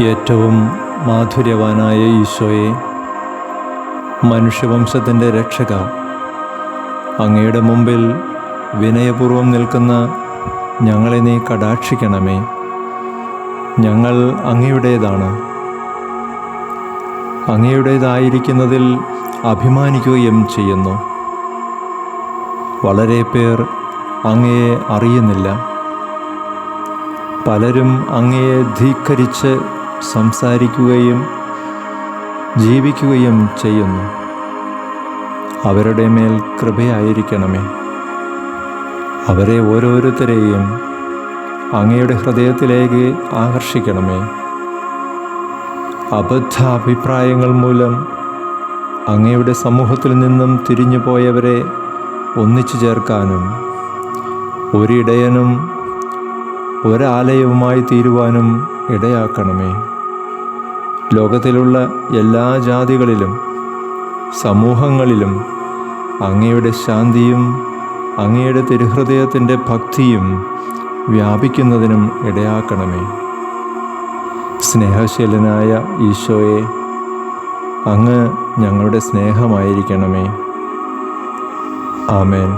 ഏറ്റവും മാധുര്യവാനായ ഈശോയെ, മനുഷ്യവംശത്തിൻ്റെ രക്ഷക, അങ്ങയുടെ മുമ്പിൽ വിനയപൂർവം നിൽക്കുന്ന ഞങ്ങളെ നീ കടാക്ഷിക്കണമേ. ഞങ്ങൾ അങ്ങയുടേതാണ്. അങ്ങയുടേതായിരിക്കുന്നതിൽ അഭിമാനിക്കുകയും ചെയ്യുന്നു. വളരെ പേർ അങ്ങയെ അറിയുന്നില്ല. പലരും അങ്ങയെ ധിക്കരിച്ച് സംസാരിക്കുകയും ജീവിക്കുകയും ചെയ്യുന്നു. അവരുടെ മേൽ കൃപയായിരിക്കണമേ. അവരെ ഓരോരുത്തരെയും അങ്ങയുടെ ഹൃദയത്തിലേക്ക് ആകർഷിക്കണമേ. അബദ്ധ അഭിപ്രായങ്ങൾ മൂലം അങ്ങയുടെ സമൂഹത്തിൽ നിന്നും തിരിഞ്ഞു പോയവരെ ഒന്നിച്ചു ചേർക്കാനും ഒരിടയനും ഒരാലയവുമായി തീരുവാനും ഇടയാക്കണമേ. ലോകത്തിലുള്ള എല്ലാ ജാതികളിലും സമൂഹങ്ങളിലും അങ്ങയുടെ ശാന്തിയും അങ്ങയുടെ തിരുഹൃദയത്തിൻ്റെ ഭക്തിയും വ്യാപിക്കുന്നതിനും ഇടയാക്കണമേ. സ്നേഹശീലനായ ഈശോയെ, അങ്ങ് ഞങ്ങളുടെ സ്നേഹമായിരിക്കണമേ. ആമേൻ.